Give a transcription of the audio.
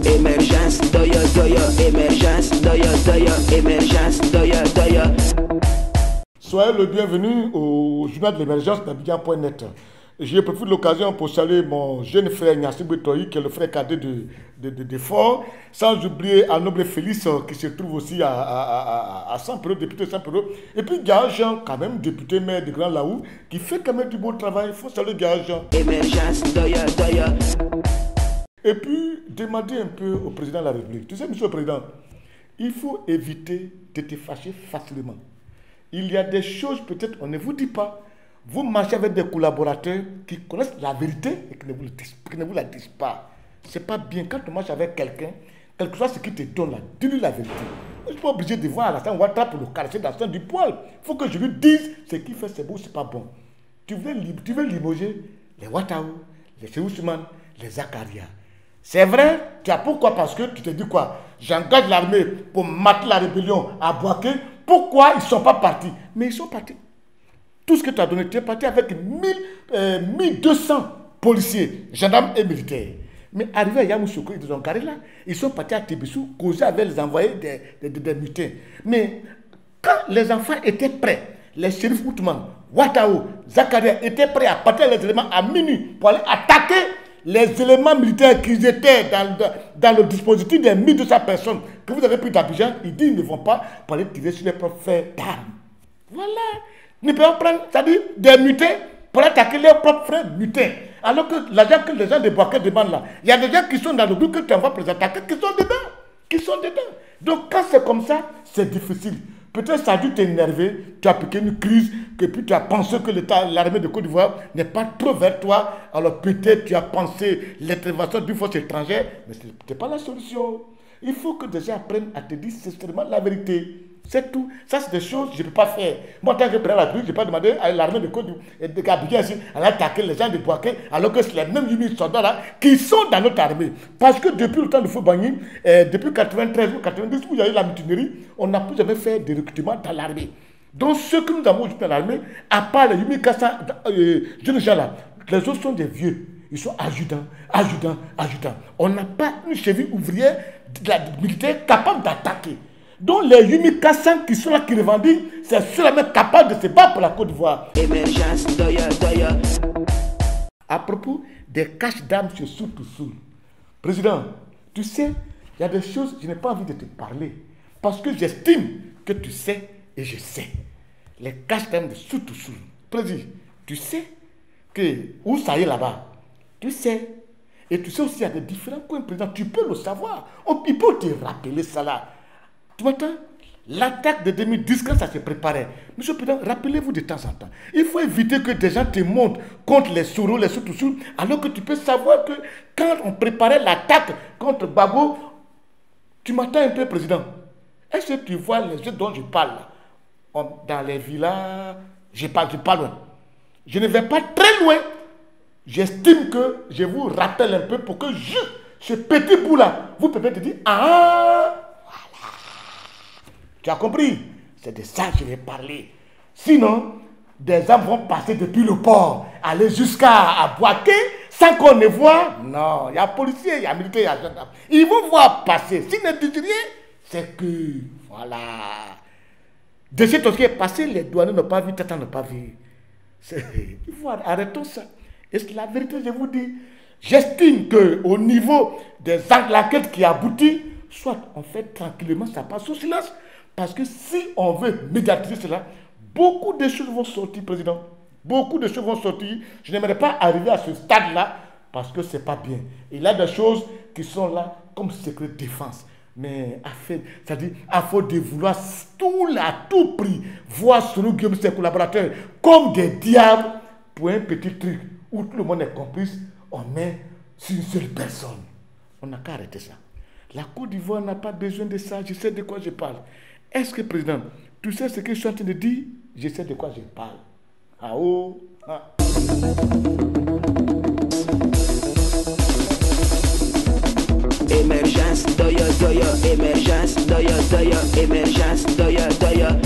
Émergence, doya, doya, émergence, doya, doya, émergence, doya, doya. Soyez le bienvenu au journal de l'émergence d'Abidjan.net. J'ai profité de l'occasion pour saluer mon jeune frère Nyassi Betoyi, qui est le frère cadet de Fort, sans oublier un noble Félix qui se trouve aussi à Saint-Péro, député de Saint-Péro. Et puis Gajan, quand même, député maire de Grand Laou, qui fait quand même du bon travail. Il faut saluer Gajan. Émergence, doya, doya. Et puis, demander un peu au président de la République. Tu sais, monsieur le président, il faut éviter de te fâcher facilement. Il y a des choses, peut-être, on ne vous dit pas. Vous marchez avec des collaborateurs qui connaissent la vérité et qui ne vous la disent pas. Ce n'est pas bien. Quand tu marches avec quelqu'un, quel que soit ce qu'il te donne là, dis-lui la vérité. Je ne suis pas obligé de voir Alassane Ouattara pour le caresser dans le sens du poil. Il faut que je lui dise ce qu'il fait, c'est bon, c'est pas bon. Tu veux limoger les Ouattao, les Ousmane, les Zakaria. C'est vrai, tu as pourquoi? Parce que tu te dis quoi? J'engage l'armée pour mater la rébellion à Bouaké. Pourquoi ils ne sont pas partis? Mais ils sont partis. Tout ce que tu as donné, tu es parti avec 1200 policiers, gendarmes et militaires. Mais arrivé à Yamoussoukro, ils ont garé là. Ils sont partis à Tébissou, causer avec les envoyés des mutins. Mais quand les enfants étaient prêts, les shérifs Outman, Ouattao, Zakaria étaient prêts à partir les éléments à minuit pour aller attaquer les éléments militaires qui étaient dans le dispositif des 1200 personnes que vous avez pris d'Abidjan, ils disent qu'ils ne vont pas pour aller tirer sur les propres frères d'armes. Voilà. Ils peuvent prendre, c'est-à-dire des mutins pour attaquer leurs propres frères mutins. Alors que l'argent que les gens de Bouaké demandent là, il y a des gens qui sont dans le groupe que tu envoies pour les attaquer, qui sont dedans. Qui sont dedans. Donc quand c'est comme ça, c'est difficile. Peut-être ça a dû t'énerver, tu as piqué une crise, et puis tu as pensé que l'armée de Côte d'Ivoire n'est pas trop vers toi. Alors peut-être tu as pensé l'intervention d'une force étrangère, mais ce n'est pas la solution. Il faut que des gens apprennent à te dire sincèrement la vérité. C'est tout. Ça, c'est des choses que je ne peux pas faire. Moi, tant que président de la République, je n'ai pas demandé à l'armée de Côte d'Ivoire à attaquer les gens de Bouaké, alors que c'est les mêmes 8000 soldats là qui sont dans notre armée. Parce que depuis le temps de Fobagny, depuis 93 ou 90, où il y a eu la mutinerie, on n'a plus jamais fait de recrutement dans l'armée. Donc, ceux que nous avons aujourd'hui dans l'armée, à part les 8400 jeunes gens là, les autres sont des vieux. Ils sont adjudants. On n'a pas une cheville ouvrière de la militaire capable d'attaquer. Donc les 8400 qui sont là, qui revendiquent, c'est seulement capable de se battre pour la Côte d'Ivoire. Émergence, doya, doya. À propos des caches d'armes sur Soul. Président, tu sais, il y a des choses, je n'ai pas envie de te parler. Parce que j'estime que tu sais et je sais. Les caches d'armes de Soul. Président, tu sais que où ça est là-bas. Tu sais. Et tu sais aussi, il y a des différents coins, président. Tu peux le savoir. Il peut te rappeler ça là. Tu m'entends? L'attaque de 2010, quand ça se préparait, monsieur le président, rappelez-vous de temps en temps. Il faut éviter que des gens te montrent contre les Soro, les Soutoussou, alors que tu peux savoir que quand on préparait l'attaque contre Babo, tu m'entends un peu, président? Est-ce que tu vois les jeux dont je parle là? Dans les villas, je parle loin. Je ne vais pas très loin. J'estime que je vous rappelle un peu pour que ce petit bout là, vous pouvez te dire, ah, tu as compris? C'est de ça que je vais parler. Sinon, des hommes vont passer depuis le port, aller jusqu'à Bouaké, sans qu'on ne voit. Non, il y a policiers, il y a militaires, il y a gendarmes. Ils vont voir passer. S'ils ne disent rien, c'est que, voilà. De ce qui est passé, les douaniers n'ont pas vu, Tata n'a pas vu. Arrêtons ça. Et c'est la vérité, je vous dis. J'estime qu'au niveau des enquêtes qui aboutit, soit on fait tranquillement, ça passe sous silence. Parce que si on veut médiatiser cela, beaucoup de choses vont sortir, président. Beaucoup de choses vont sortir. Je n'aimerais pas arriver à ce stade-là parce que ce n'est pas bien. Il y a des choses qui sont là comme secret de défense. Mais c'est-à-dire, à faut de vouloir à tout prix voir Soro Guillaume, ses collaborateurs, comme des diables pour un petit truc où tout le monde est complice, on met sur une seule personne. On n'a qu'à arrêter ça. La Côte d'Ivoire n'a pas besoin de ça. Je sais de quoi je parle. Est-ce que, président, tu sais ce que je suis en train de dire? Je sais de quoi je parle. Ah oh, ah. Émergence, doya, doya, émergence, doya, doya, émergence, doya, doya.